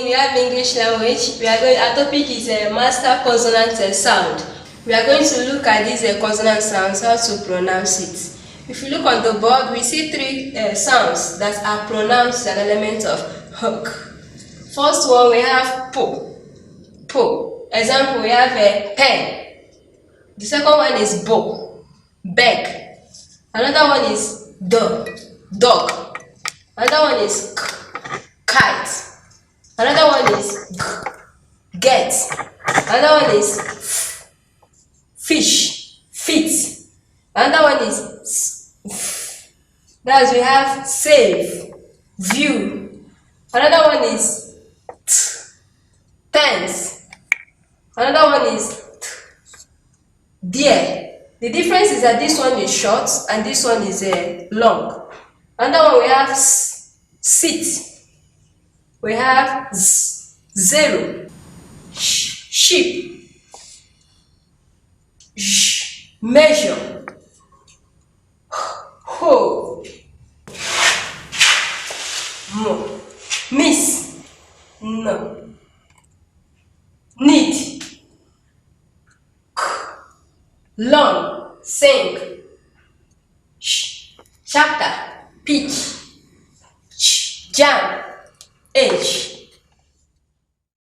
we have English language. Our topic is master consonant sound. We are going to look at these consonant sounds, how to pronounce it. If you look on the board, we see three sounds that are pronounced as an element of hook. First one, we have po. Po. Example, we have a pen. The second one is bo. Beg. Another one is dog. Another one is kite. Another one is get. Another one is fish, feet. Another one is that's we have save, view. Another one is tense. Another one is dear. The difference is that this one is short and this one is long. Another one we have sit. We have zero, sheep, measure, ho, mo, miss, no, need, long, sing, chapter, pitch, jam, age.